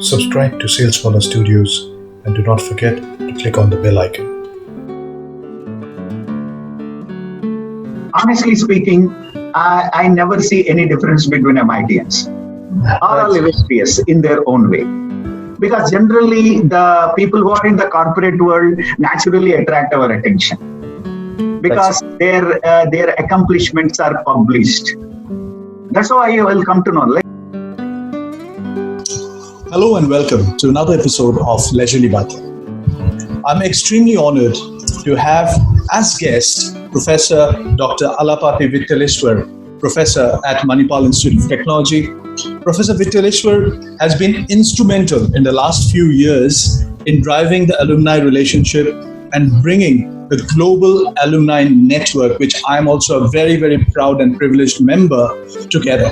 subscribe to Sales Scholar Studios and do not forget to click on the bell icon. Honestly speaking, I never see any difference between MITians. All are illustrious in their own way. Because generally, the people who are in the corporate world naturally attract our attention. Because their accomplishments are published. That's how I will come to know. Hello and welcome to another episode of Leisurely Batein. I'm extremely honored to have as guest Professor Dr. Alapati Vittaleshwar, Professor at Manipal Institute of Technology. Professor Vittaleshwar has been instrumental in the last few years in driving the alumni relationship and bringing the global alumni network, which I'm also a very, very proud and privileged member, together.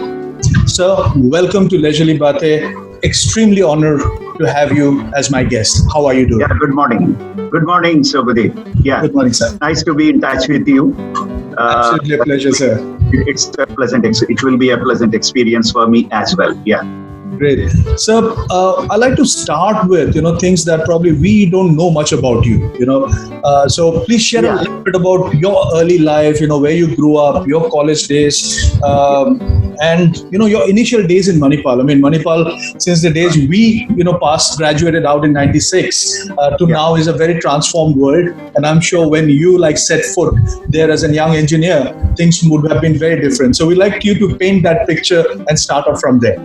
So, welcome to Leisurely Batein. Extremely honored to have you as my guest. How are you doing? Yeah, good morning. Good morning, Subhadeep. Yeah. Good morning, sir. Nice to be in touch with you. Absolutely a pleasure, sir. It's a it will be a pleasant experience for me as well. Yeah. Great. So I'd like to start with, things that probably we don't know much about you, So please share a little bit about your early life, where you grew up, your college days, and, your initial days in Manipal. I mean, Manipal, since the days we, graduated out in 96 to now is a very transformed world. And I'm sure when you set foot there as a young engineer, things would have been very different. So we'd like you to paint that picture and start off from there.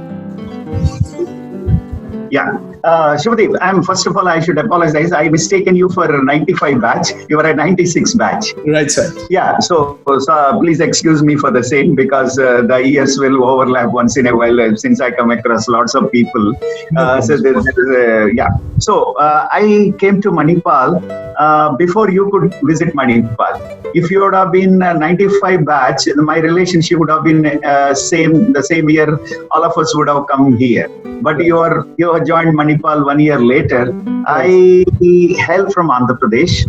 Yeah. Shubhadeep, first of all, I should apologize. I mistaken you for a 95 batch. You were a 96 batch. Right, sir. Yeah. So please excuse me for the same because the years will overlap once in a while since I come across lots of people. So I came to Manipal before you could visit Manipal. If you would have been a 95 batch, my relationship would have been the same year. All of us would have come here. But you joined Manipal 1 year later. I hail from Andhra Pradesh,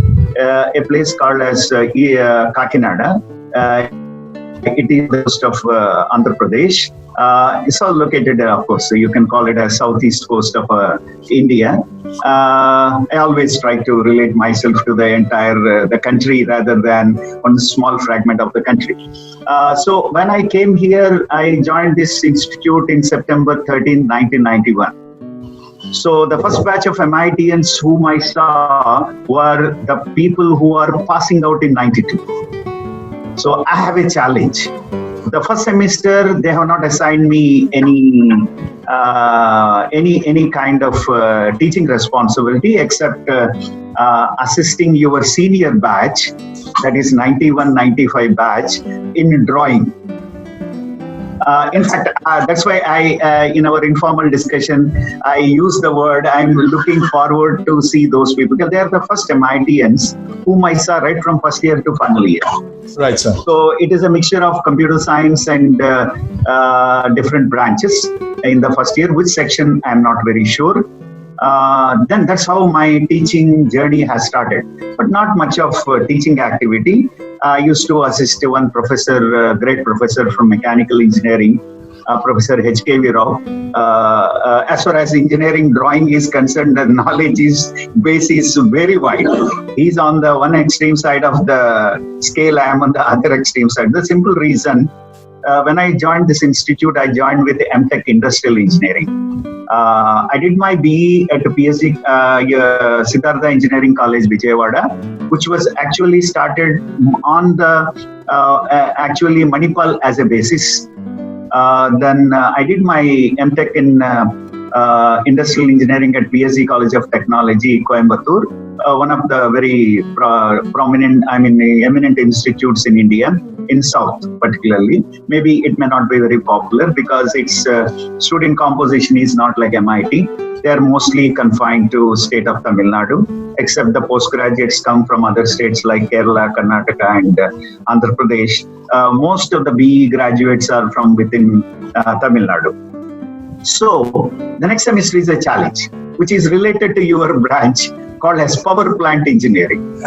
a place called as Kakinada. It is the coast of Andhra Pradesh. It's all located, of course, so you can call it a southeast coast of India. I always try to relate myself to the entire the country rather than one small fragment of the country. So when I came here, I joined this institute in September 13, 1991. So the first batch of MITians whom I saw were the people who are passing out in 92. So I have a challenge. The first semester, they have not assigned me any kind of teaching responsibility except assisting your senior batch, that is 91-95 batch, in drawing. In fact, that's why in our informal discussion, I use the word, I'm looking forward to see those people because they are the first MITians whom I saw right from first year to final year. Right, sir. So it is a mixture of computer science and different branches in the first year. Which section, I'm not very sure. Then that's how my teaching journey has started. But not much of teaching activity. I used to assist one professor, great professor from mechanical engineering, Professor H.K.V. Rao. As far as engineering drawing is concerned, the knowledge base is very wide. He's on the one extreme side of the scale, I am on the other extreme side. The simple reason, when I joined this institute, I joined with MTech Industrial Engineering. I did my BE at PhD Siddhartha Engineering College, Vijayawada, which was actually started on the actually Manipal as a basis. Then I did my MTech in Industrial Engineering at PhD College of Technology, Coimbatore, one of the very eminent institutes in India, in South particularly. Maybe it may not be very popular because its student composition is not like MIT. They are mostly confined to state of Tamil Nadu, except the postgraduates come from other states like Kerala, Karnataka and Andhra Pradesh. Most of the BE graduates are from within Tamil Nadu. So the next semester is a challenge, which is related to your branch called as power plant engineering.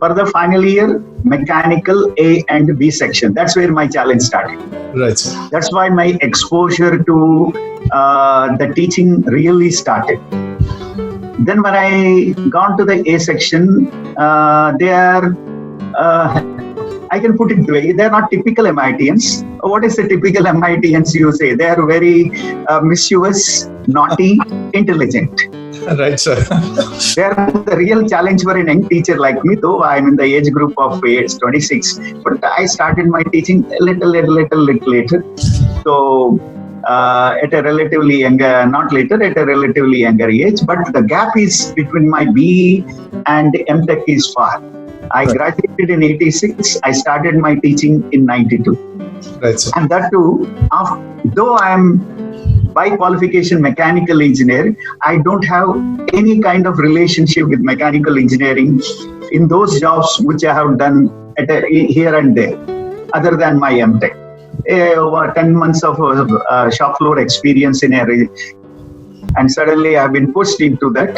For the final year, mechanical A and B section. That's where my challenge started. Right. That's why my exposure to the teaching really started. Then when I gone to the A section, they are, I can put it this way, they are not typical MITians. What is the typical MITians you say? They are very mischievous, naughty, intelligent. Right, sir. The real challenge for a young teacher like me, though I'm in the age group of age 26, but I started my teaching a little later. So at a relatively younger, not later, at a relatively younger age, but the gap is between my BE and MTech is far. I graduated in 86. I started my teaching in 92. Right, sir. And that too, though I am by qualification mechanical engineer, I don't have any kind of relationship with mechanical engineering in those jobs which I have done here and there, other than my MTech. 10 months of shop floor experience in area, and suddenly I've been pushed into that.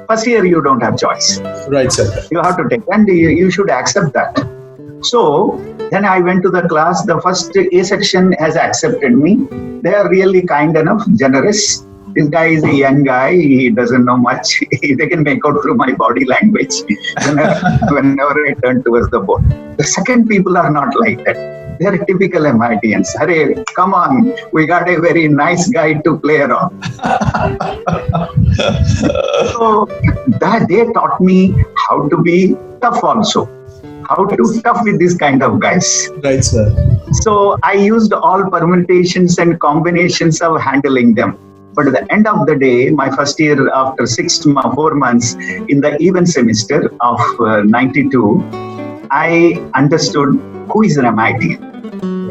First year you don't have choice. Right, sir. You have to take, and you should accept that. So then I went to the class. The first A section has accepted me. They are really kind enough, generous. This guy is a young guy. He doesn't know much. They can make out through my body language whenever I turn towards the board. The second people are not like that. They are typical MITians. Hurry, come on. We got a very nice guy to play around. So that they taught me how to be tough also. How to tough with this kind of guys. Right, sir. So I used all permutations and combinations of handling them. But at the end of the day, my first year, after 4 months in the even semester of 92, I understood who is an MITian.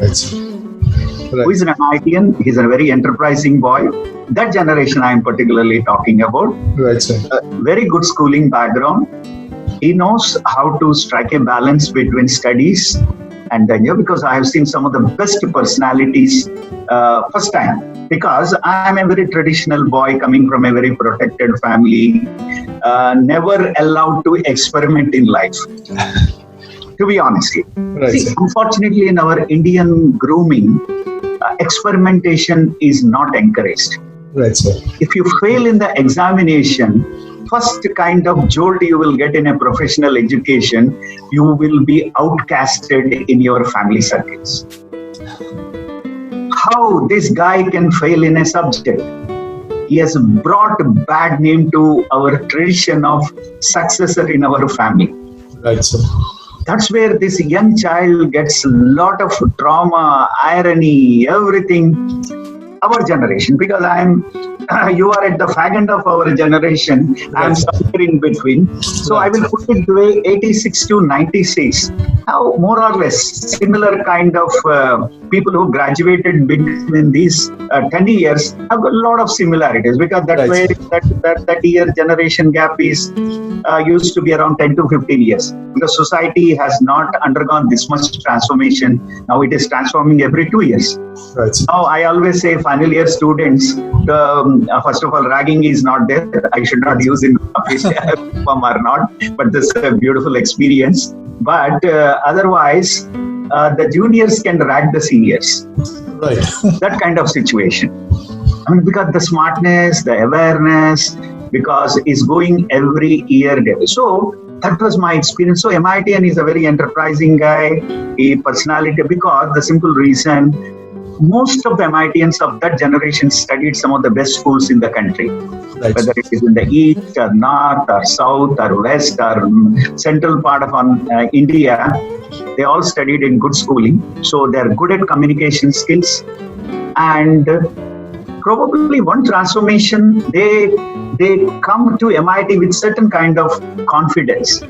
Right, sir. Right. Who is an MITian? He's a very enterprising boy. That generation I am particularly talking about. Right, sir. Very good schooling background. He knows how to strike a balance between studies and tenure, because I have seen some of the best personalities first time. Because I am a very traditional boy coming from a very protected family, never allowed to experiment in life. To be honest. Right, See, sir. unfortunately, in our Indian grooming, experimentation is not encouraged. Right, sir. If you fail in the examination, first kind of jolt you will get in a professional education, you will be outcasted in your family circles. How this guy can fail in a subject? He has brought a bad name to our tradition of successor in our family. Right, sir. That's where this young child gets a lot of trauma, irony, everything. Our generation, because you are at the fag end of our generation, I'm somewhere in between. So I will put it the way 86 to 96. How more or less similar kind of people who graduated between these 10 years have got a lot of similarities, because that way that year generation gap is used to be around 10 to 15 years. Because society has not undergone this much transformation. Now it is transforming every 2 years. Right. Now I always say final year students, first of all, ragging is not there. I should not use in office form or not, but this is a beautiful experience. But otherwise, the juniors can rag the seniors. Right. That kind of situation. I mean, because the smartness, the awareness, because it's going every year. So that was my experience. So MITian is a very enterprising guy, a personality, because the simple reason, most of the MITians of that generation studied some of the best schools in the country. Right. Whether it is in the east or north or south or west or central part of India, they all studied in good schooling. So they're good at communication skills. And probably one transformation, they come to MIT with certain kind of confidence.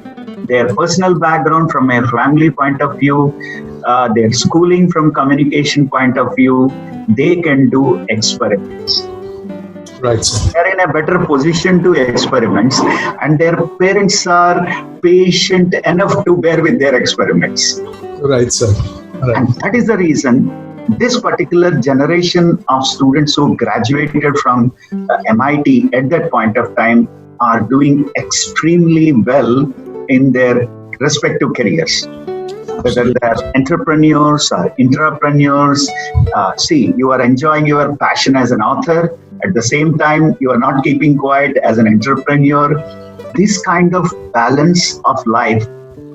Their personal background from a family point of view, their schooling from communication point of view, they can do experiments. Right, sir. They're in a better position to experiments, and their parents are patient enough to bear with their experiments. Right, sir. Right. And that is the reason this particular generation of students who graduated from MIT at that point of time are doing extremely well in their respective careers. whether they are entrepreneurs or intrapreneurs. See, you are enjoying your passion as an author. At the same time, you are not keeping quiet as an entrepreneur. This kind of balance of life,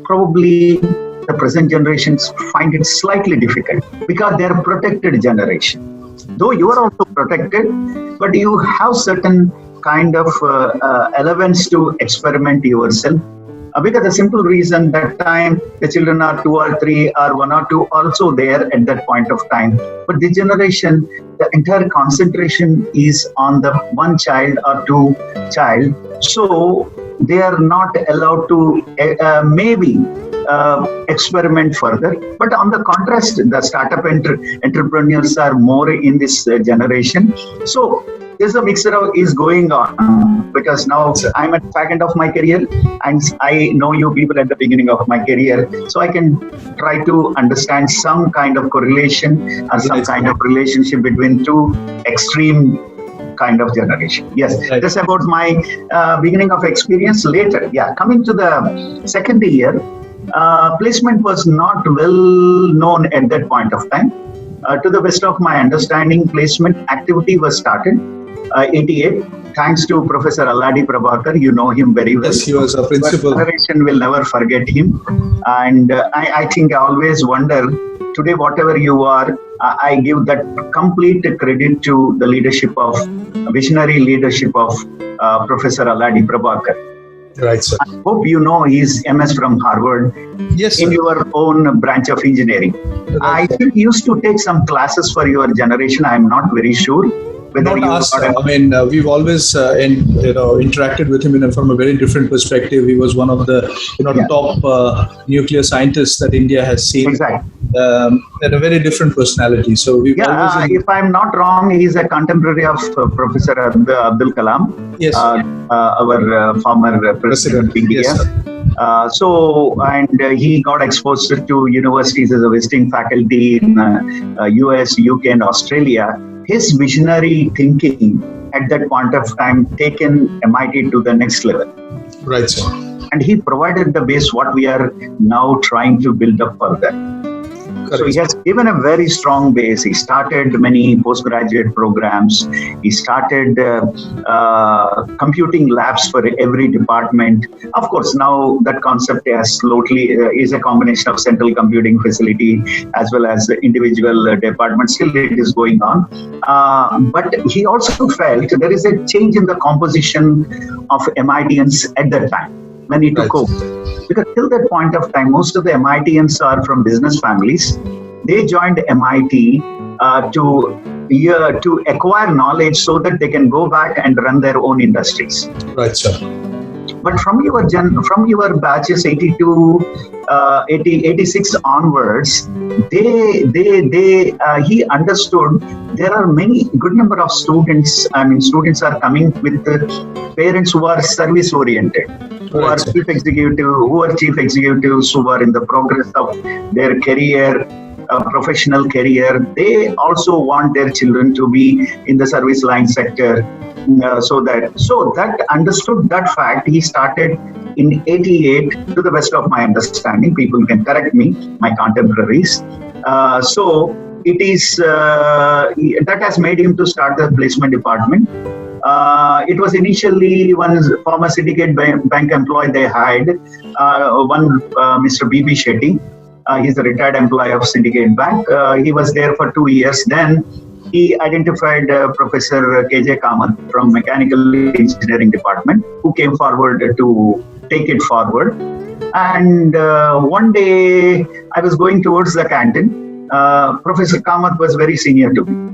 probably the present generations find it slightly difficult because they are protected generation. Though you are also protected, but you have certain kind of elements to experiment yourself. Because the simple reason that time the children are 2 or 3 or 1 or 2 also there at that point of time. But this generation, the entire concentration is on the one child or two child. So they are not allowed to maybe experiment further. But on the contrast, the startup entrepreneurs are more in this generation. So there's a mixture is going on because now I'm at the back end of my career and I know you people at the beginning of my career. So I can try to understand some kind of correlation or some kind of relationship between two extreme kind of generation. Yes, that's about my beginning of experience. Later, coming to the second year, placement was not well known at that point of time. To the best of my understanding, placement activity was started 88. Thanks to Professor Alladi Prabhakar, you know him very well. Yes, he was a principal. Generation will never forget him. And I think I always wonder, today whatever you are, I give that complete credit to the visionary leadership of Professor Alladi Prabhakar. Right, sir. I hope you know he's MS from Harvard. Yes, sir. In your own branch of engineering. Right. I think you used to take some classes for your generation. I'm not very sure. Not us. I mean, we've always interacted with him from a very different perspective. He was one of the top nuclear scientists that India has seen. Exactly. And a very different personality. So we've always. If I'm not wrong, he's a contemporary of Professor Abdul Kalam. Yes. Our former president of India. Yes, and he got exposed to universities as a visiting faculty in US, UK, and Australia. His visionary thinking at that point of time taken MIT to the next level. Right, sir. And he provided the base what we are now trying to build up further. Correct. So he has given a very strong base. He started many postgraduate programs. He started computing labs for every department. Of course, now that concept has slowly is a combination of central computing facility as well as individual departments. Still, it is going on. But he also felt there is a change in the composition of MITians at that time when he took over. Because till that point of time, most of the MITians are from business families. They joined MIT to acquire knowledge so that they can go back and run their own industries. Right, sir. But from your batches 82, 86 onwards, he understood there are many good number of students. I mean, students are coming with parents who are service oriented. Who are chief executives who are in the progress of their career, professional career. They also want their children to be in the service line sector. So that understood that fact, he started in 88, to the best of my understanding. People can correct me, my contemporaries. So it is that has made him to start the placement department. It was initially one former Syndicate Bank employee they hired, Mr. B.B. Shetty. He's a retired employee of Syndicate Bank. He was there for 2 years. Then he identified Professor K.J. Kamath from Mechanical Engineering Department, who came forward to take it forward. And one day I was going towards the canteen. Professor Kamath was very senior to me.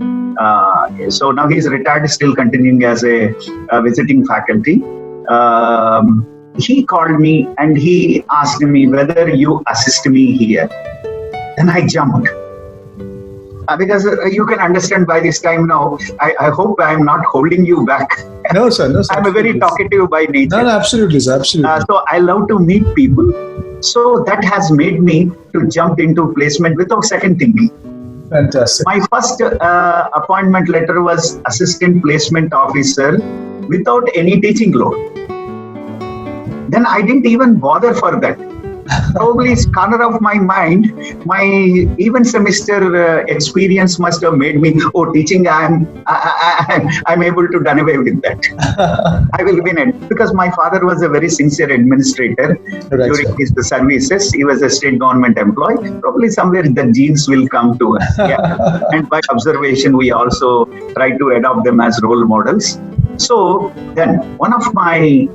So now he's retired, still continuing as a visiting faculty. He called me and he asked me whether you assist me here. Then I jumped. Because you can understand by this time now, I hope I am not holding you back. No, sir. No, sir. I'm a very talkative by nature. No, absolutely, sir. Absolutely. So I love to meet people. So that has made me to jump into placement without second thinking. Fantastic. My first appointment letter was assistant placement officer without any teaching load. Then I didn't even bother for that. probably corner of my mind, my even semester experience must have made me, teaching, I'm able to done away with that. I will win it. Because my father was a very sincere administrator during his services. He was a state government employee. Probably somewhere the genes will come to us. Yeah. And by observation, we also try to adopt them as role models. So then one of my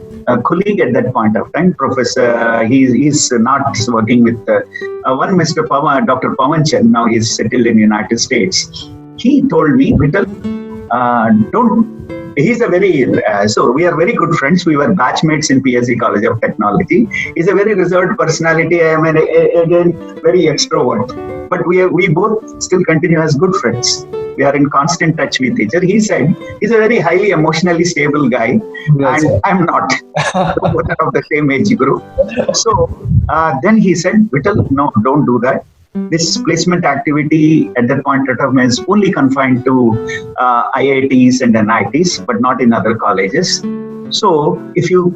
colleague at that point of time, Professor, he's not working with one Mr. Pawan, Dr. Pawan Chand, now he's settled in the United States. He told me, Vittal, he's a very, so we are very good friends. We were batchmates in PSG College of Technology. He's a very reserved personality. I am again very extrovert. But we both still continue as good friends. We are in constant touch with each other. He said he's a very highly emotionally stable guy, and I'm not. Both are of the same age group. So then he said, Vittal, no, don't do that. This placement activity at that point of time is only confined to IITs and NITs, but not in other colleges. So if you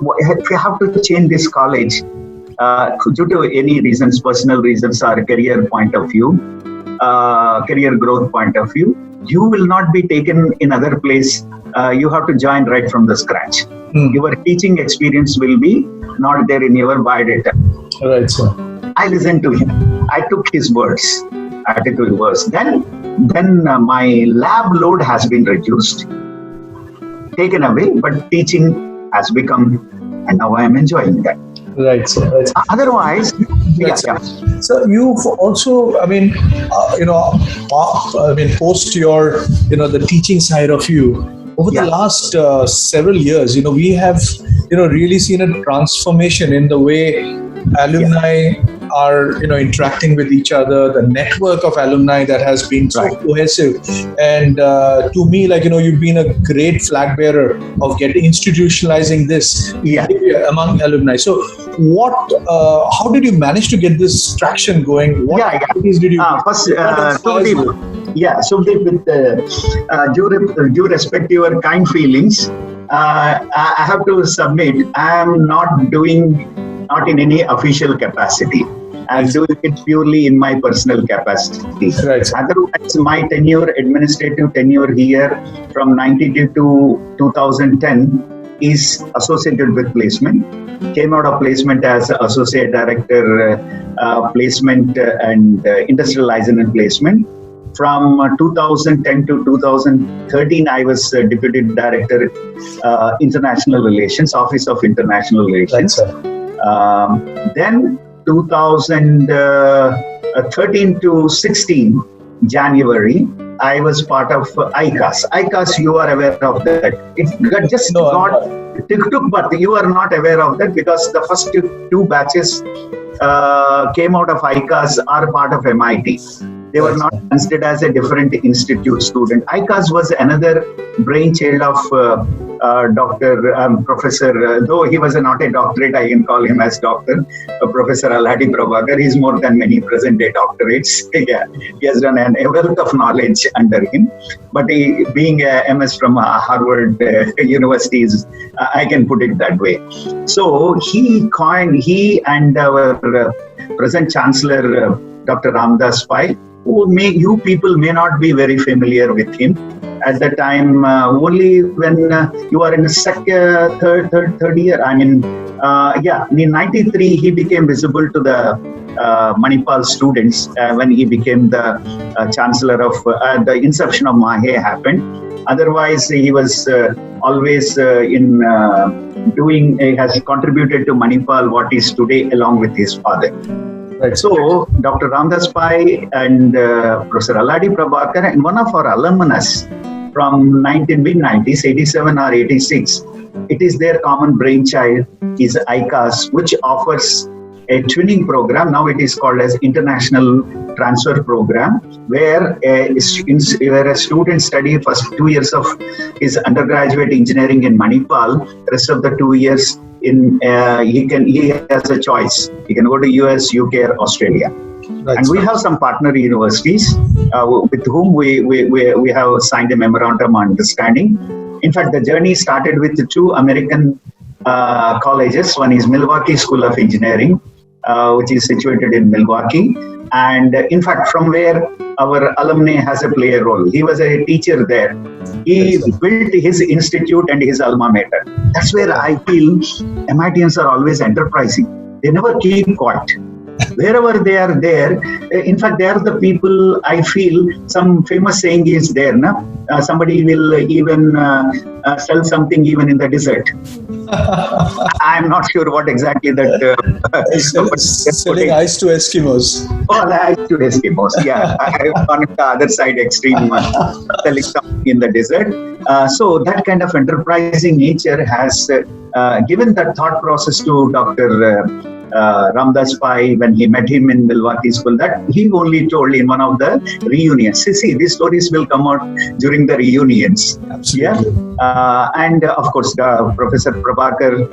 have to change this college due to any reasons, personal reasons or career point of view, career growth point of view, you will not be taken in other place. You have to join right from the scratch. Your teaching experience will be not there in your biodata. Right, sir. I listened to him. I took his words. Then my lab load has been reduced, taken away, but teaching has become, and now I am enjoying that. Right, sir. Right. Otherwise, So you've also, post your, the teaching side of you. Over the last several years, we have, really seen a transformation in the way alumni are, interacting with each other, the network of alumni that has been so cohesive. And to me, you've been a great flag bearer of institutionalizing this among alumni. So how did you manage to get this traction going? What activities did you first, Subdeep, with due respect to your kind feelings, I have to submit, I am not in any official capacity. I'm doing it purely in my personal capacity. Right. Otherwise, my administrative tenure here from 1992 to 2010 is associated with placement. Came out of placement as associate director, placement and industrialization and placement. From 2010 to 2013, I was deputy director, international relations, Office of International Relations. Right, then 2013 to 16 January, I was part of ICAS. ICAS, you are aware of that. It took, but you are not aware of that because the first two batches came out of ICAS are part of MIT. They were not considered as a different institute student. ICAS was another brainchild of Professor, though he was not a doctorate, I can call him as Dr. Professor Alhadi Prabhakar. He's more than many present-day doctorates. He has done a wealth of knowledge under him. But he, being a MS from Harvard University, I can put it that way. So he and our present Chancellor, Dr. Ramdas Pai, you people may not be very familiar with him. At the time, only when you are in the third year, in 93, he became visible to the Manipal students when he became the Chancellor of the inception of MAHE happened. Otherwise, he was always has contributed to Manipal what is today along with his father. Right. So, Dr. Ramdas Pai and Professor Alhadi Prabhakar and one of our alumnus from mid-90s, 87 or 86, it is their common brainchild, is ICAS, which offers a twinning program. Now it is called as International Transfer Program, where a student study first 2 years of his undergraduate engineering in Manipal, rest of the 2 years he has a choice. He can go to US, UK, or Australia. Right. And we have some partner universities with whom we have signed a memorandum of understanding. In fact, the journey started with 2 American colleges. One is Milwaukee School of Engineering, which is situated in Milwaukee. And in fact, from where our alumni has a play a role. He was a teacher there. He built his institute and his alma mater. That's where I feel MITians are always enterprising. They never keep quiet. Wherever they are there, in fact, they are the people, I feel, some famous saying is there, na? Somebody will even sell something even in the desert. I'm not sure what exactly that... selling ice to Eskimos. Oh, ice to Eskimos, yeah. I'm on the other side extreme, selling something in the desert. So that kind of enterprising nature has given that thought process to Dr. Ramdas Pai when he met him in Milwaukee School, that he only told in one of the reunions. See, these stories will come out during the reunions. Absolutely. Yeah? And of course, Professor Prabhakar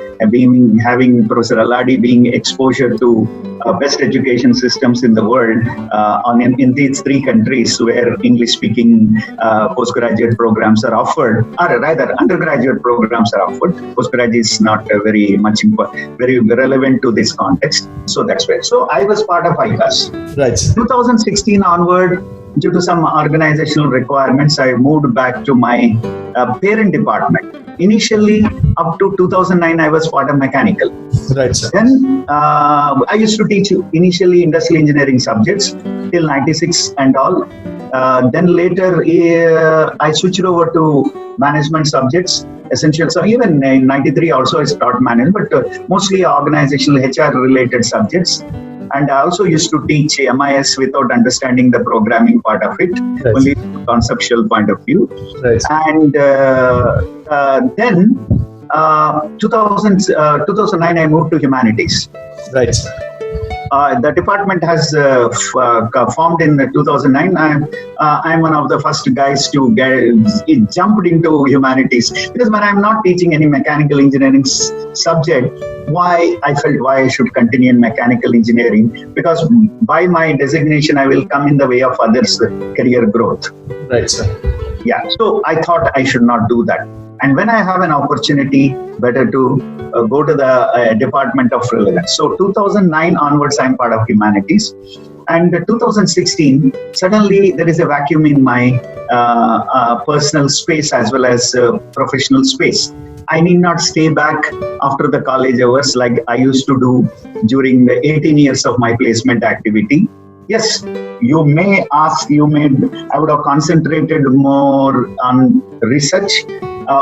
having Professor Aladi being exposure to best education systems in the world in these three countries where English-speaking postgraduate programs are offered, or rather undergraduate programs are offered. Postgraduate is not very relevant to this context. So that's where. So I was part of ICAS. Right. 2016 onward, due to some organizational requirements, I moved back to my parent department. Initially, up to 2009, I was part of mechanical. Right, sir. Then I used to teach initially industrial engineering subjects till 96 and all. Then later, I switched over to management subjects, essential. So even in 93 also I taught management, but mostly organizational HR related subjects. And I also used to teach MIS without understanding the programming part of it, right. Only from conceptual point of view. Right. And then 2009 I moved to humanities. Right. The department has formed in 2009. I'm one of the first guys to jumped into humanities, because when I'm not teaching any mechanical engineering subject, why I should continue in mechanical engineering, because by my designation I will come in the way of others' career growth. Right, sir. Yeah, so I thought I should not do that. And when I have an opportunity, better to go to the Department of Relevance. So 2009 onwards, I'm part of humanities. And 2016, suddenly there is a vacuum in my personal space as well as professional space. I need not stay back after the college hours like I used to do during the 18 years of my placement activity. Yes, you may ask, I would have concentrated more on research,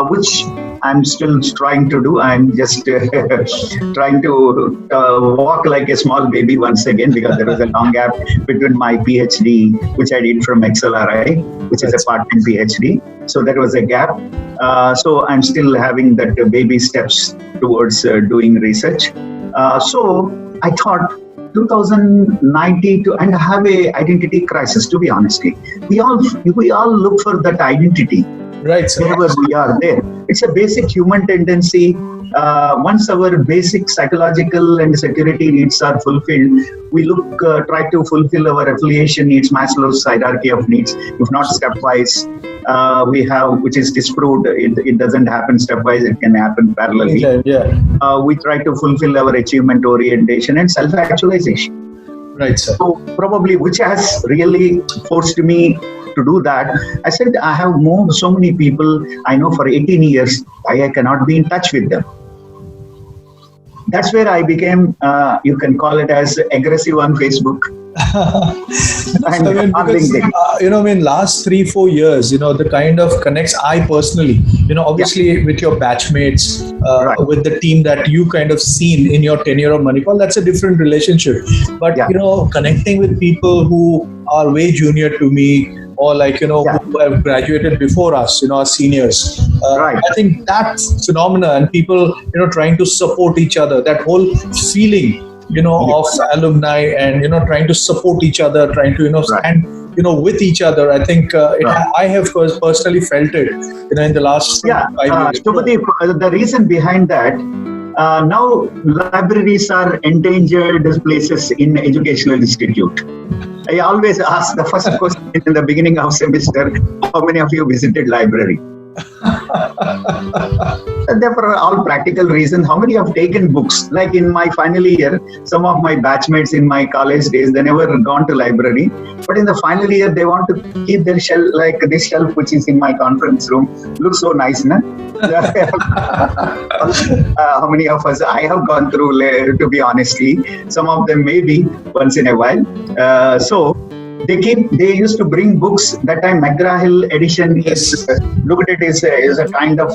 which I'm still trying to do. I'm just trying to walk like a small baby once again, because there was a long gap between my PhD, which I did from XLRI, which is a part-time PhD. So there was a gap. So I'm still having that baby steps towards doing research. So I thought 2090 and have a identity crisis, to be honest. We all look for that identity. Right, sir. Wherever we are there. It's a basic human tendency. Once our basic psychological and security needs are fulfilled, we try to fulfill our affiliation needs, Maslow's hierarchy of needs, if not stepwise. We have, which is disproved, it doesn't happen stepwise, it can happen parallelly. Yeah. We try to fulfill our achievement orientation and self-actualization. Right, sir. So probably, which has really forced me to do that. I said, I have moved so many people I know for 18 years, why I cannot be in touch with them. That's where I became, you can call it as aggressive on Facebook. Last 3-4 years, the kind of connects I personally, obviously with your batchmates, right. With the team that you kind of seen in your tenure of Manipal, that's a different relationship. But, connecting with people who are way junior to me, or who have graduated before us, our seniors. Right. I think that phenomena and people, trying to support each other, that whole feeling, of alumni and, trying to support each other, trying to, stand, with each other. I think I have personally felt it, in the last 5 years. Shubhadeep, the reason behind that, now libraries are endangered places in educational institute. I always ask the first question in the beginning of semester, how many of you visited library? Therefore, all practical reasons, how many have taken books? Like in my final year, some of my batchmates in my college days, they never gone to library. But in the final year, they want to keep their shelf, like this shelf which is in my conference room. Looks so nice, na? How many of us I have gone through, to be honestly. Some of them maybe once in a while. So they used to bring books. That time McGraw-Hill edition is looked at it is a kind of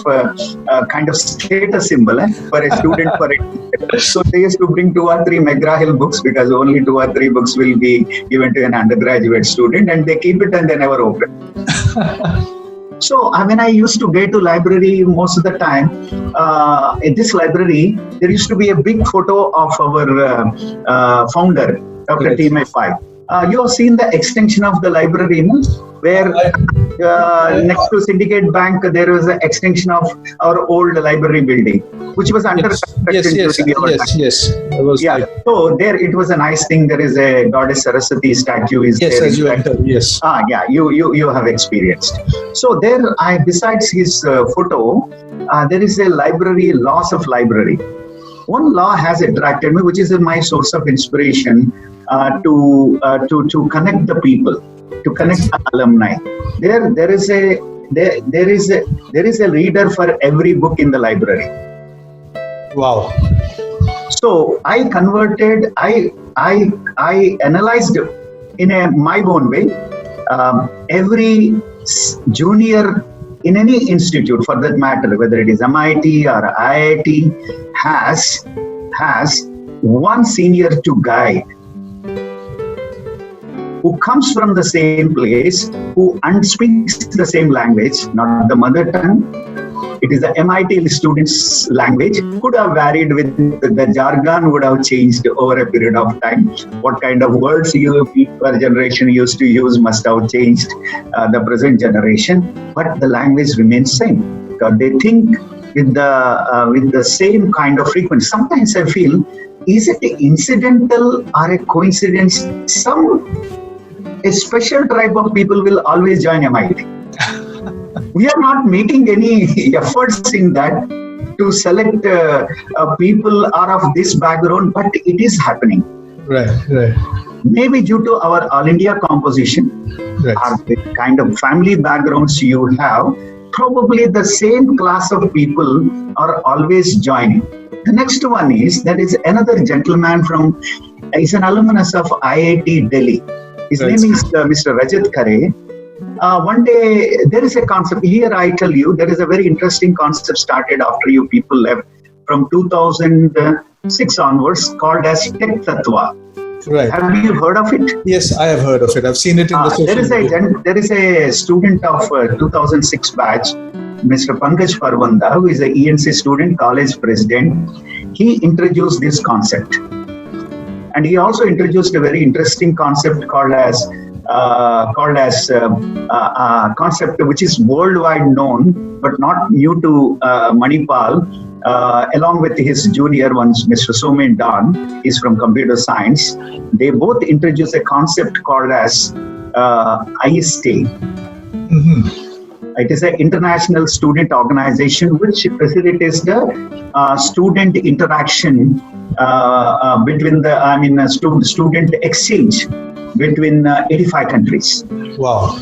status symbol for a student for it. So they used to bring 2 or 3 McGraw-Hill books because only 2 or 3 books will be given to an undergraduate student, and they keep it and they never open. So when I used to get to library most of the time, in this library there used to be a big photo of our founder, Dr. T. Maypai. You have seen the extension of the library, no? Where next to Syndicate Bank there was an extension of our old library building, which was under construction. Yes. So there it was a nice thing. There is a Goddess Saraswati statue. Yes, as you enter. Yes. You have experienced. So there, besides his photo, there is a library, laws of library. One law has attracted me, which is my source of inspiration to connect the people, to connect the alumni. There is a reader for every book in the library. Wow. So I converted. I analyzed in my own way. Every junior in any institute, for that matter, whether it is MIT or IIT, has one senior to guide, who comes from the same place, who speaks the same language, not the mother tongue. It is the MIT students' language. Could have varied with the jargon, would have changed over a period of time. What kind of words per generation used to use must have changed the present generation, but the language remains same. Because they think with the same kind of frequency. Sometimes I feel, is it incidental or a coincidence? A special tribe of people will always join MIT. We are not making any efforts in that to select people are of this background, but it is happening. Right. Maybe due to our All India composition, or the kind of family backgrounds you have, probably the same class of people are always joining. The next one is, there is another gentleman he's an alumnus of IIT Delhi. His name is Mr. Rajat Khare. One day, there is a concept, here I tell you, there is a very interesting concept started after you people left from 2006 onwards, called as Tech Tattva. Right. Have you heard of it? Yes, I have heard of it. I've seen it in the social media. There is a student of 2006 batch, Mr. Pankaj Parvanda, who is an ENC student, college president. He introduced this concept. And he also introduced a very interesting concept called as concept which is worldwide known, but not new to Manipal. Along with his junior ones, Mr. Somen Dan, is from computer science. They both introduced a concept called as ISTE. Mm-hmm. It is an international student organization which facilitates the student interaction between student exchange between 85 countries. Wow.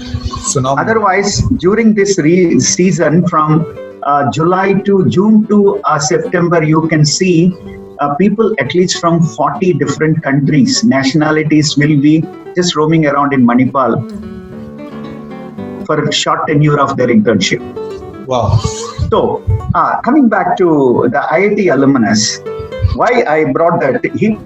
Phenomenal. Otherwise, during this season from July to June to September, you can see people at least from 40 different countries, nationalities will be just roaming around in Manipal for a short tenure of their internship. Wow. So, coming back to the IIT alumnus, why I brought that, he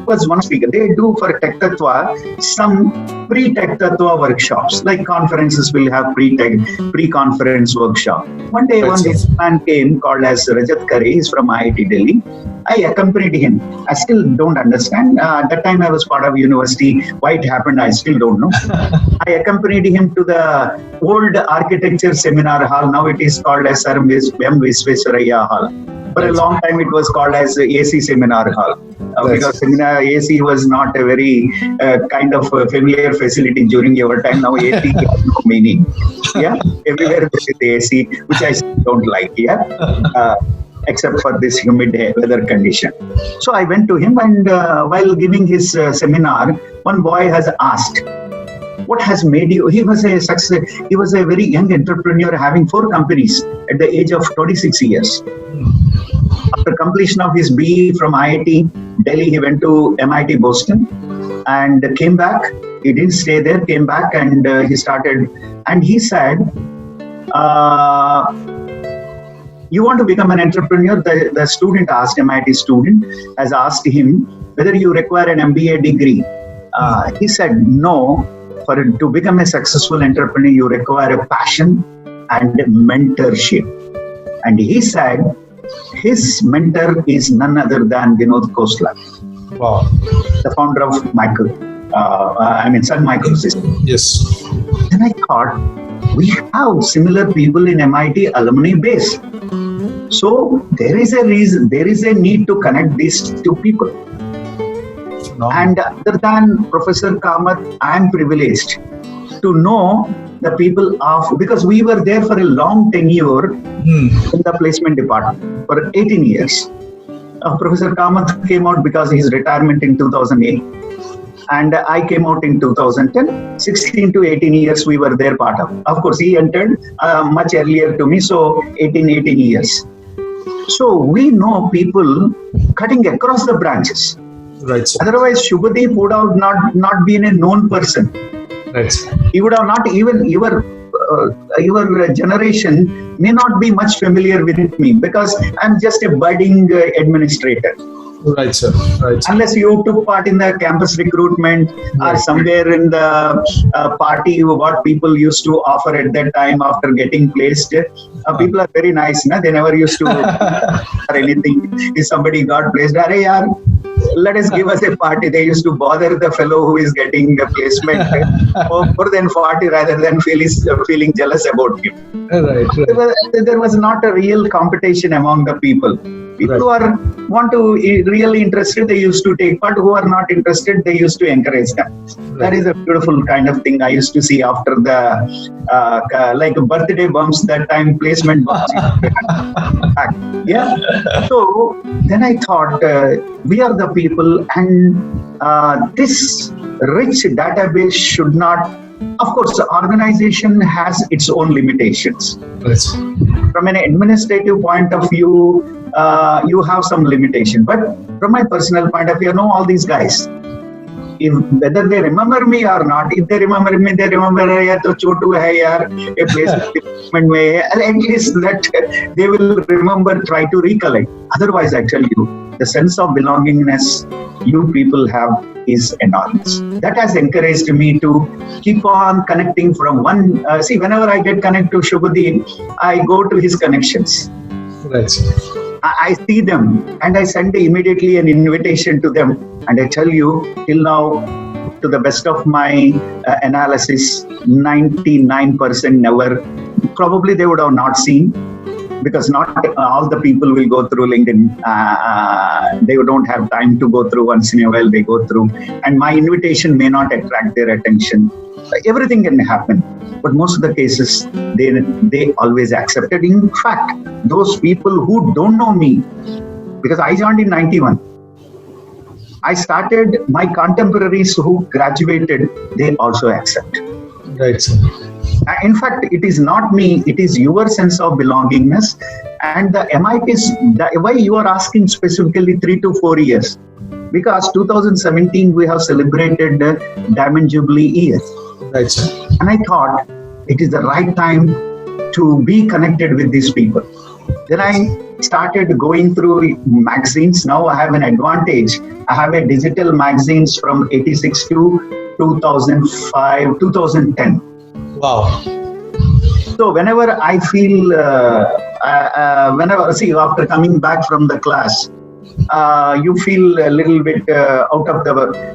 was one speaker. They do for Tech Tattva some pre-Tech Tattva workshops, like conferences will have pre-conference workshop. One day, one man came called as Rajat Khare, he's from IIT Delhi. I accompanied him. I still don't understand. That time I was part of university. Why it happened, I still don't know. I accompanied him to the old architecture seminar hall. Now it is called as M. Visvesvaraya Hall. For a long time, it was called as AC Seminar Hall because seminar AC was not a very kind of familiar facility during your time. Now AC has no meaning. Yeah, everywhere there is AC, which I don't like. Yeah. Except for this humid weather condition. So I went to him, and while giving his seminar, one boy has asked, what has made you? He was a success. He was a very young entrepreneur having 4 companies at the age of 26 years. After completion of his BE from IIT Delhi, he went to MIT Boston and came back. He didn't stay there, came back, and he started. And he said, you want to become an entrepreneur? The student asked, MIT student has asked him whether you require an MBA degree. He said, no, to become a successful entrepreneur, you require a passion and mentorship. And he said, his mentor is none other than Vinod Khosla. Wow. The founder of Sun Microsystems. Yes. Then I thought, we have similar people in MIT alumni base. So there is a reason, there is a need to connect these two people. No. And other than Professor Kamath, I am privileged to know the people of, because we were there for a long tenure in the placement department for 18 years. Professor Kamath came out because of his retirement in 2008. And I came out in 2010. 16 to 18 years we were there part of. Of course, he entered much earlier to me, so 18 years. So we know people cutting across the branches. Right, sir. Otherwise, Shubhadeep would have not been a known person. Right. He would have not even, your generation may not be much familiar with me because I'm just a budding administrator. Right, sir. Right. Unless you took part in the campus recruitment or somewhere in the party, what people used to offer at that time after getting placed. People are very nice, na? They never used to or anything. If somebody got placed, let us give us a party. They used to bother the fellow who is getting a placement more than 40 rather than feeling jealous about him. Right. There was not a real competition among the people. People who want to really interested, they used to take part. Who are not interested, they used to encourage them. Right. That is a beautiful kind of thing I used to see after the like birthday bumps that time, placement bumps. Yeah. So then I thought we are the people, and this rich database should not. Of course, the organization has its own limitations. Yes. From an administrative point of view, you have some limitation. But from my personal point of view, I know all these guys. Whether they remember me or not, if they remember me, they remember to Chotu hai yaar, a placement mein, at least that they will remember, try to recollect. Otherwise, I tell you, the sense of belongingness you people have is enormous. That has encouraged me to keep on connecting from one. See, whenever I get connected to Shubhadeep, I go to his connections. Right. I see them and I send immediately an invitation to them. And I tell you, till now, to the best of my analysis, 99% never, probably they would have not seen, because not all the people will go through LinkedIn. They don't have time to go through. Once in a while they go through. And my invitation may not attract their attention. Everything can happen. But most of the cases, they always accepted. In fact, those people who don't know me, because I joined in 91, I started, my contemporaries who graduated, they also accept. Right, sir. In fact, it is not me, it is your sense of belongingness. And the MIT's, why you are asking specifically 3 to 4 years? Because 2017, we have celebrated Diamond Jubilee year. Right, sir. And I thought it is the right time to be connected with these people. Then I started going through magazines. Now I have an advantage. I have a digital magazines from 86 to 2005, 2010. Wow. So whenever I feel, after coming back from the class, you feel a little bit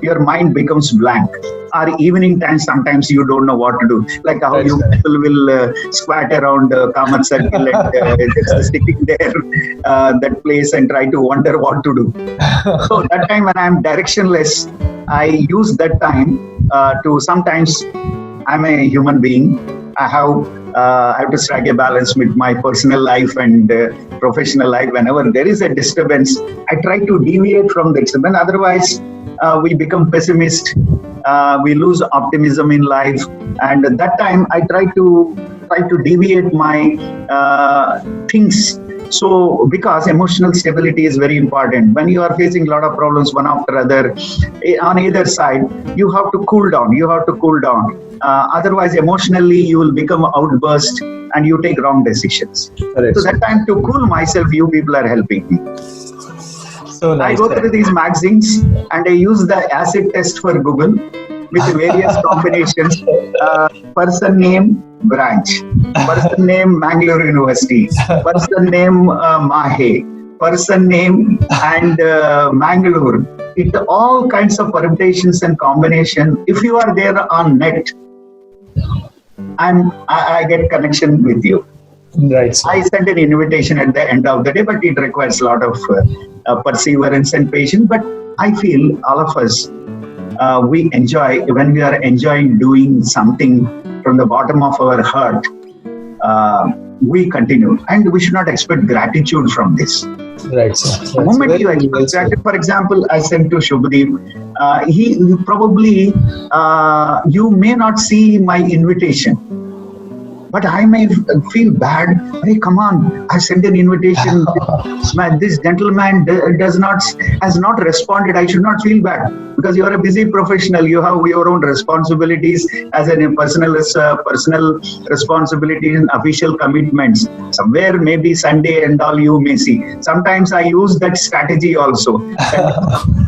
your mind becomes blank. Or evening time, sometimes you don't know what to do. Like how That's you right. people will squat around Kamat Circle and just sitting there, that place, and try to wonder what to do. So that time when I'm directionless, I use that time to sometimes I'm a human being. I have to strike a balance with my personal life and professional life. Whenever there is a disturbance, I try to deviate from the disturbance. Otherwise, we become pessimist. We lose optimism in life, and at that time, I try to deviate my things. So, because emotional stability is very important, when you are facing a lot of problems one after other, on either side, you have to cool down. You have to cool down. Otherwise, emotionally, you will become outburst and you take wrong decisions. Correct. So that time to cool myself, you people are helping me. So I nice. go through these magazines and I use the acid test for Google with various combinations. Person name branch, person name Mangalore University, person name Mahe, person name and Mangalore. It all kinds of permutations and combination. If you are there on net, I get connection with you. Right, sir. I send an invitation at the end of the day, but it requires a lot of perseverance and patience. But I feel all of us, we enjoy, when we are enjoying doing something from the bottom of our heart, we continue. And we should not expect gratitude from this. Right, sir. The moment you expect gratitude, for example, I sent to Shubhadeep, he probably, you may not see my invitation. But I may feel bad. Hey, come on! I sent an invitation. This gentleman has not responded. I should not feel bad because you are a busy professional. You have your own responsibilities as a personal responsibilities and official commitments. Somewhere maybe Sunday and all you may see. Sometimes I use that strategy also.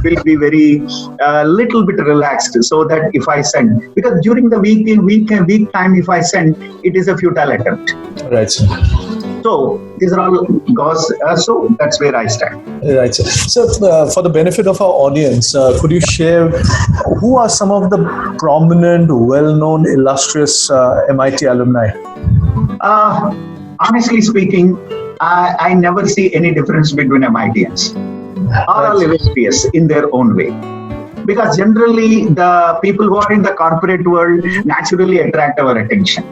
Will be very little bit relaxed so that if I send, because during the week time if I send, it is a futile attempt. Right, sir. So these are all goes. So that's where I stand. Right, sir. So, for the benefit of our audience, could you share who are some of the prominent, well-known, illustrious MIT alumni? Honestly speaking, I never see any difference between MITians. All illustrious in their own way. Because generally, the people who are in the corporate world naturally attract our attention.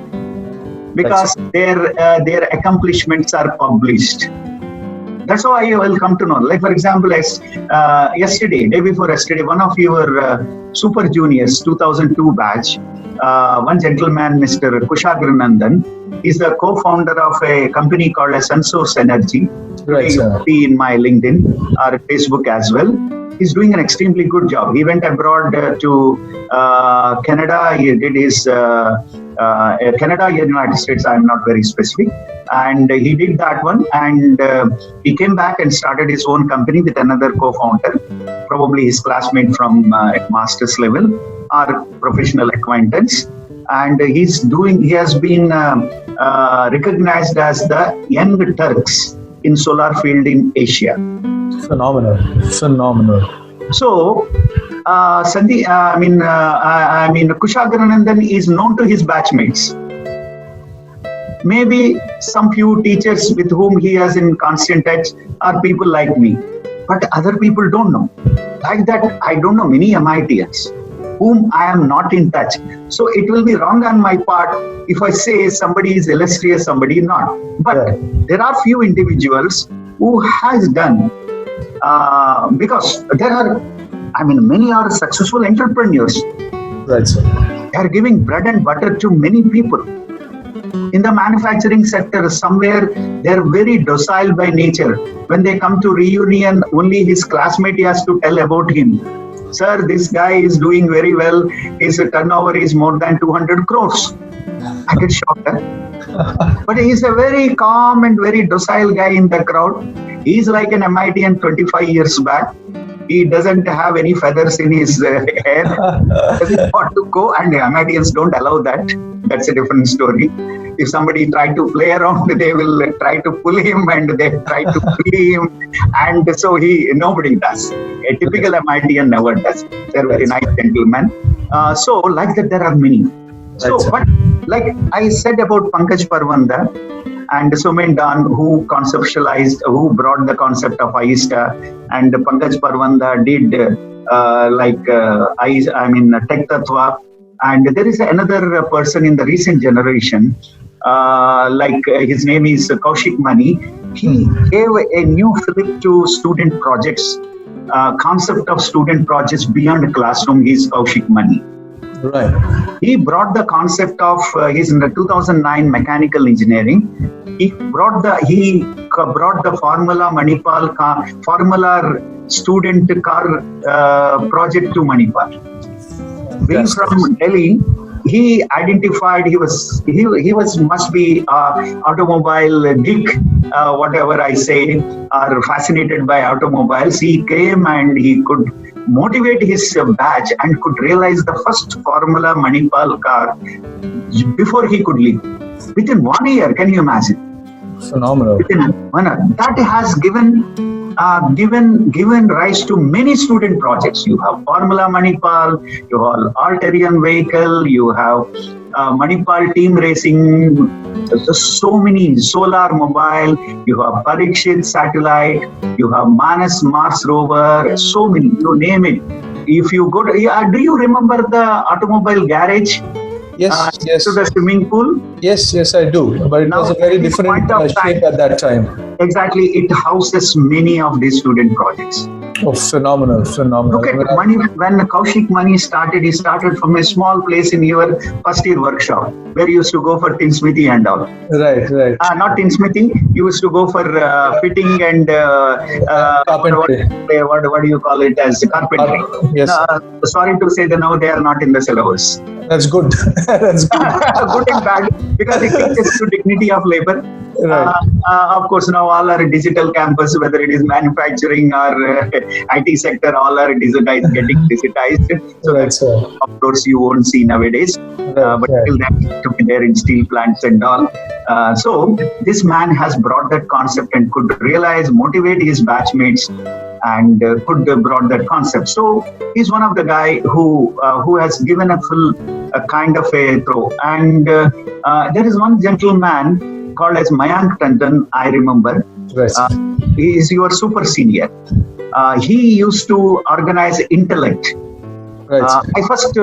Because their accomplishments are published. That's how I will come to know. Like for example, day before yesterday, one of your Super Juniors 2002 batch, one gentleman, Mr. Kushagra Nandan, is the co-founder of a company called Sunsource Energy. Right, you sir. see in my LinkedIn or Facebook as well. He's doing an extremely good job. He went abroad to Canada. He did his Canada, United States. I'm not very specific. And he did that one. And he came back and started his own company with another co-founder, probably his classmate from master's level or professional acquaintance. And he has been recognized as the Young Turks in solar field in Asia. Phenomenal. So, Kushagra Nandan is known to his batchmates. Maybe some few teachers with whom he is in constant touch are people like me, but other people don't know. Like that, I don't know many MITians whom I am not in touch. So it will be wrong on my part if I say somebody is illustrious, somebody not. But there are few individuals who has done, because there are, many are successful entrepreneurs. Right, sir. They are giving bread and butter to many people. In the manufacturing sector, somewhere they are very docile by nature. When they come to reunion, only his classmate has to tell about him. Sir, this guy is doing very well. His turnover is more than 200 crores. I get shocked. But he's a very calm and very docile guy in the crowd. He's like an MITian 25 years back. He doesn't have any feathers in his hair. Doesn't want to go, and MITians don't allow that. That's a different story. if somebody tried to play around, they will try to pull him and they try to bully him. And so nobody does. A typical MITian never does. They're very nice gentlemen. So like that, there are many. So, but like I said about Pankaj Parwanda and Soumen Dan, who brought the concept of Ayista, and Pankaj Parwanda did Tech Tattva. And there is another person in the recent generation, his name is Kaushik Mani. He gave a new flip to student projects, concept of student projects beyond classroom. He is Kaushik Mani. Right. He brought the concept of he's in the 2009 mechanical engineering. He brought the Formula Manipal Formula student car project to Manipal. Being from Delhi, he identified he must be automobile geek, whatever I say, or fascinated by automobiles. He came and he could motivate his batch and could realize the first Formula Manipal car before he could leave. Within 1 year, can you imagine? Phenomenal. Within 1 year. That has given rise to many student projects. You have Formula Manipal, you have Alterian vehicle, you have Manipal team racing, so many, Solar Mobile, you have Parikshit satellite, you have Manas Mars rover, so many, you name it. If you go to, do you remember the automobile garage? Yes. To the swimming pool? Yes, I do. But it was a very different shape at that time. Exactly. It houses many of these student projects. Oh, phenomenal. Look at when Kaushik Mani started, he started from a small place in your first year workshop where you used to go for tinsmithy and all. Right. Not tinsmithy, you used to go for fitting and carpentry. What do you call it as carpentry? Yes. Sorry to say that now they are not in the syllabus. That's good. That's good. Good and bad, because it teaches to dignity of labor. Right. Of course, now all are digital campus, whether it is manufacturing or IT sector, all are digitized, getting digitized. So Right, sir. of course, you won't see nowadays. But still, that to be there in steel plants and all. So this man has brought that concept and could realize, motivate his batchmates, and could brought that concept. So he's one of the guy who has given a full kind of a throw. And there is one gentleman called as Mayank Tandon, I remember. Right. He is your super senior. He used to organize Intellect. Right. I first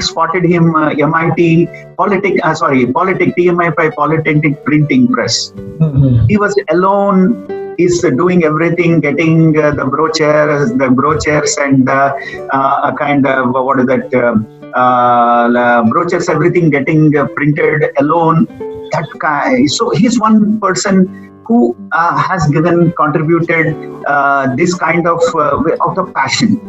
spotted him MIT TMI Polytechnic Printing Press. Mm-hmm. He was alone. He's doing everything, getting the brochures and brochures, everything getting printed alone. That guy. So he's one person who has contributed this kind of out of passion.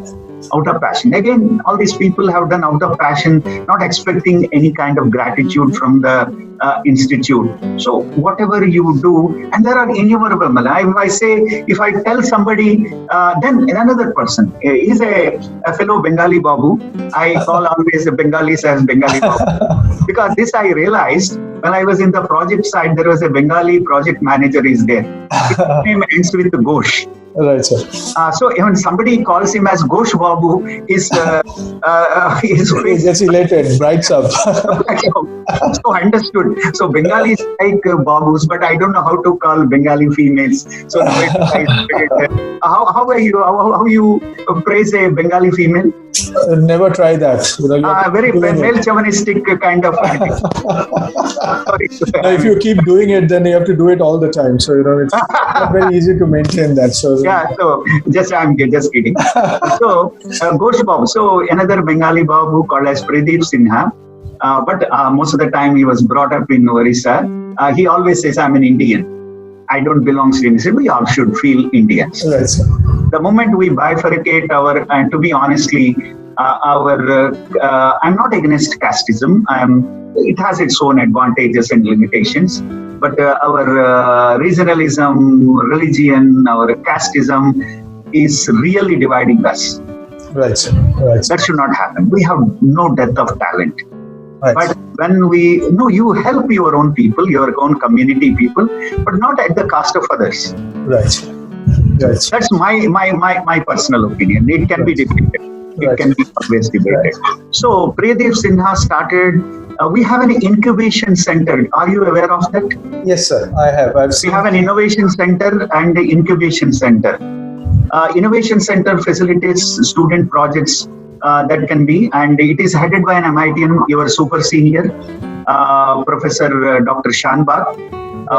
Again, all these people have done out of passion, not expecting any kind of gratitude from the institute. So whatever you do, and there are innumerable. If I tell somebody, then another person is a fellow Bengali Babu. I call always the Bengalis as Bengali Babu. Because this I realized when I was in the project side, there was a Bengali project manager is there. His name ends with Ghosh. Right, sir. So when somebody calls him as Ghosh Babu, his Gets elated, brights up. So understood. So Bengali is like Babus, but I don't know how to call Bengali females. So how you praise a Bengali female? Never try that. Very male chauvinistic kind of. Now, if you keep doing it, then you have to do it all the time. So it's not very easy to maintain that. So I'm just kidding. So Ghosh Babu. So another Bengali Babu called as Pradeep Sinha. But most of the time he was brought up in Orissa. He always says, I'm an Indian. I don't belong to India. We all should feel Indians. Right, sir. The moment we bifurcate to be honestly, I'm not against casteism. It has its own advantages and limitations. But our regionalism, religion, our casteism is really dividing us. Right. That should not happen. We have no depth of talent. Right. But when you help your own people, your own community people, but not at the cost of others. Right. Right. That's my personal opinion. It can be debated. It Right. can be always debated. So Priyadev Sinha started. We have an incubation center. Are you aware of that? Yes, sir. I have. I've We seen. have an innovation center and an incubation center. Innovation center facilitates student projects that can be, and it is headed by an MITian, your super senior, Professor Dr. Shanbag,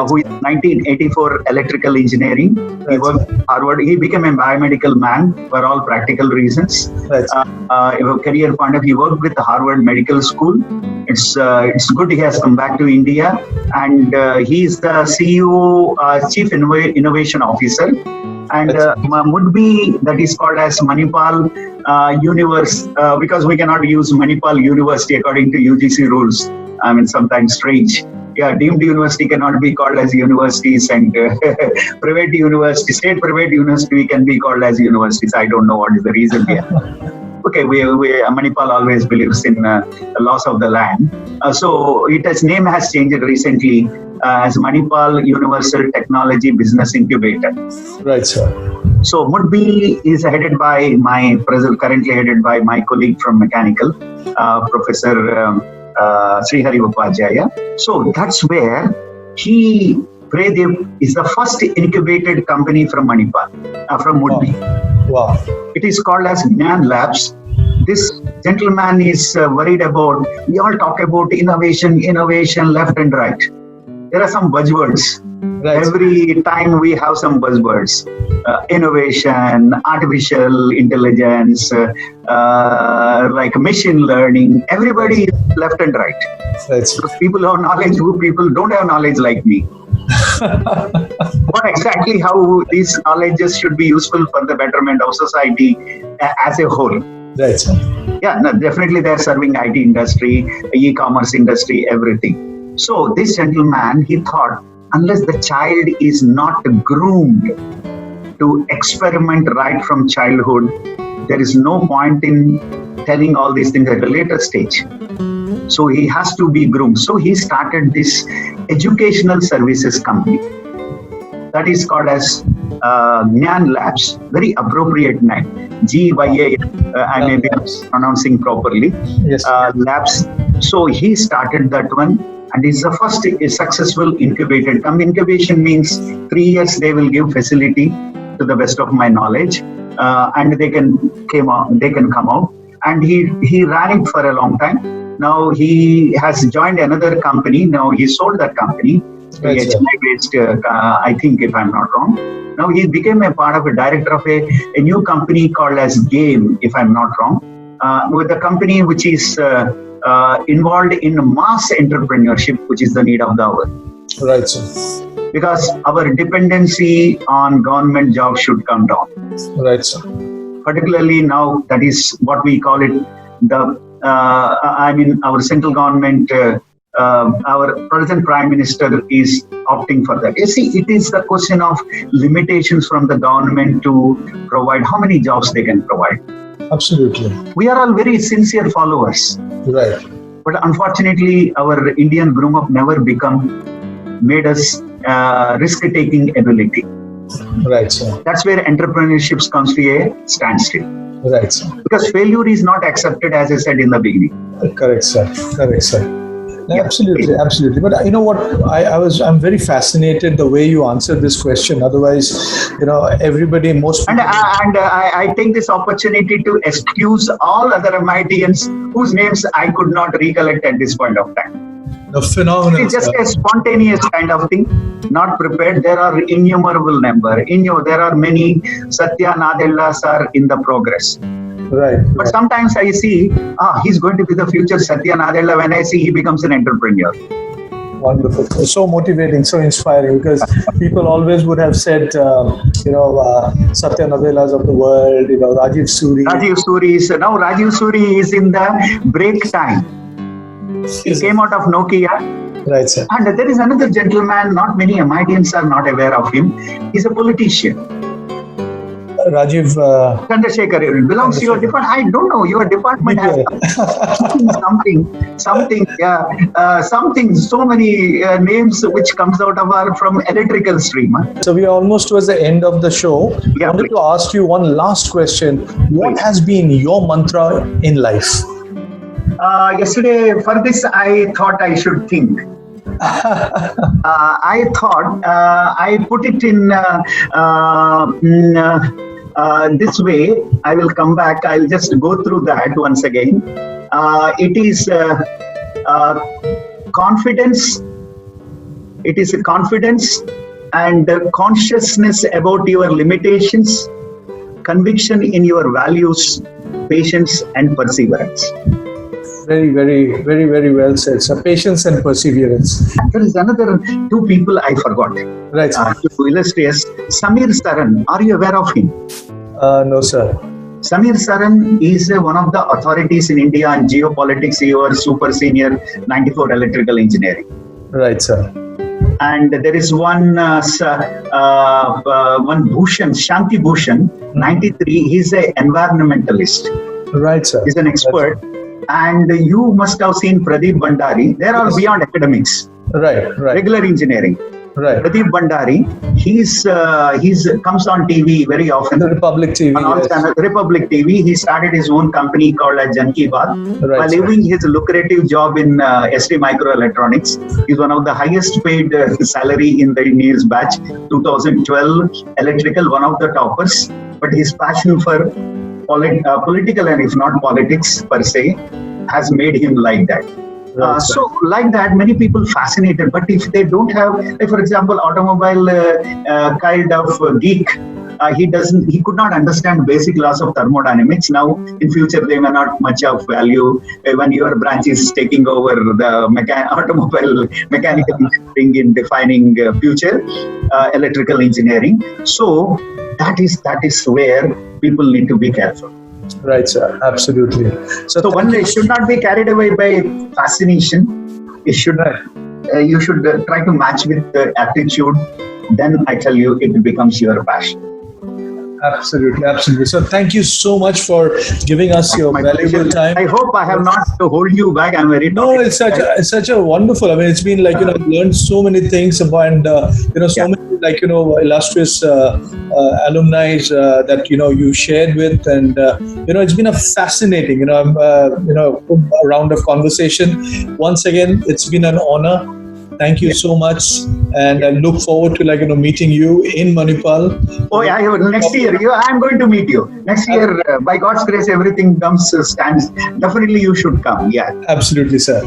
who is 1984 electrical engineering. He Right. worked at Harvard. He became a biomedical man for all practical reasons. Right. Career point of view, he worked with the Harvard Medical School. It's good he has come back to India, and he is the CEO, Chief Innovation Officer. And Mudbi, that is called as Manipal Universe, because we cannot use Manipal University according to UGC rules. I mean, sometimes strange. Yeah, deemed university cannot be called as universities, and private university, state private university can be called as universities. I don't know what is the reason here. Okay, Manipal always believes in loss of the land. So its name has changed recently as Manipal Universal Technology Business Incubator. Right, sir. So Mudbi is currently headed by my colleague from Mechanical, Professor Srihari Upadhyaya. So that's where Priyadev is the first incubated company from Manipal, from Mudbi. Wow. It is called as Gnan Labs. This gentleman is worried about, we all talk about innovation left and right. There are some buzzwords. Right. Every time we have some buzzwords. Innovation, artificial intelligence, like machine learning. Everybody is left and right. Right. So people have knowledge, who people don't have knowledge like me. What exactly how these knowledges should be useful for the betterment of society as a whole. Right, sir. Yeah, no, definitely they're serving IT industry, e-commerce industry, everything. So this gentleman, he thought, unless the child is not groomed to experiment right from childhood, there is no point in telling all these things at a later stage. So he has to be groomed. So he started this educational services company. That is called as Gnan Labs, very appropriate name. GYA, I may be pronouncing properly. Yes. Labs. So he started that one, and is the first successful incubated company. Incubation means 3 years they will give facility, to the best of my knowledge, and they can come out. And he ran it for a long time. Now he has joined another company. Now he sold that company. Right, HI-based, I think, if I'm not wrong. Now he became a part of a director of a new company called as Game, if I'm not wrong, with the company which is involved in mass entrepreneurship, which is the need of the hour. Right, sir. Because our dependency on government jobs should come down. Right, sir. Particularly now, that is what we call it, our central government, our present Prime Minister is opting for that. You see, it is the question of limitations from the government to provide how many jobs they can provide. Absolutely. We are all very sincere followers. Right. But unfortunately, our Indian groom-up never made us risk-taking ability. Right, sir. That's where entrepreneurship comes to a standstill. Right, sir. Because failure is not accepted, as I said in the beginning. Correct, sir. Correct, sir. Yeah. Absolutely, absolutely. But you know what? I'm very fascinated the way you answered this question. Otherwise, everybody, most people. And I take this opportunity to excuse all other MITians whose names I could not recollect at this point of time. The phenomenal. It's just a spontaneous kind of thing, not prepared. There are innumerable number. There are many Satya Nadellas are in the progress. Right. But sometimes I see, he's going to be the future Satya Nadella. When I see he becomes an entrepreneur. Wonderful. So motivating, so inspiring, because people always would have said, Satya Nadellas of the world, Rajiv Suri. Now Rajiv Suri is in the break time. He came out of Nokia. Right, sir. And there is another gentleman, not many MITians are not aware of him. He's a politician. Rajiv. Chandrasekhar, it belongs to your department. I don't know. Your department has something. Something. So many names which comes out of from electrical stream. Huh? So we are almost towards the end of the show. Yeah, I wanted to ask you one last question. What has been your mantra in life? Yesterday, for this, I thought I should think. I thought I put it in this way. I will come back. I'll just go through that once again. It is confidence. It is a confidence and consciousness about your limitations, conviction in your values, patience and perseverance. Very, very, very, very well said. So patience and perseverance. There is another two people I forgot. Right. To illustrate, Samir Saran. Are you aware of him? No, sir. Samir Saran is one of the authorities in India on geopolitics. He was super senior 94 electrical engineering. Right, sir. And there is one Bhushan, Shanti Bhushan, 93. He's an environmentalist. Right, sir. He's an expert. And you must have seen Pradeep Bhandari. They're all beyond academics. Right, right. Regular engineering. Right. Pradeep Bhandari, he's comes on TV very often. The Republic TV. On all Yes. channels, Republic TV. He started his own company called Jan Ki Baat. Right, While sir. leaving his lucrative job in ST Microelectronics, he's one of the highest paid salary in his batch. 2012 electrical, one of the toppers. But his passion for political and if not politics per se has made him like that. Right, So like that, many people fascinated. But if they don't have, like for example, automobile kind of geek, he could not understand basic laws of thermodynamics. Now in future they may not much of value when your branch is taking over the automobile mechanical engineering in defining future electrical engineering. So that is where people need to be careful. Right, sir. Absolutely. So one day should not be carried away by fascination. It should you should try to match with the aptitude. Then I tell you, it becomes your passion. Absolutely, absolutely. So thank you so much for giving us your My valuable pleasure. time. I hope I have not to hold you back. I'm very No, it's such a wonderful. I mean, it's been like I've learned so many things about, and so many illustrious alumni that you shared with, and it's been a fascinating round of conversation. Once again, it's been an honor. Thank you so much, and I look forward to meeting you in Manipal. Oh yeah, next year I'm going to meet you. Next year, by God's grace, everything stands. Definitely, you should come. Yeah. Absolutely, sir.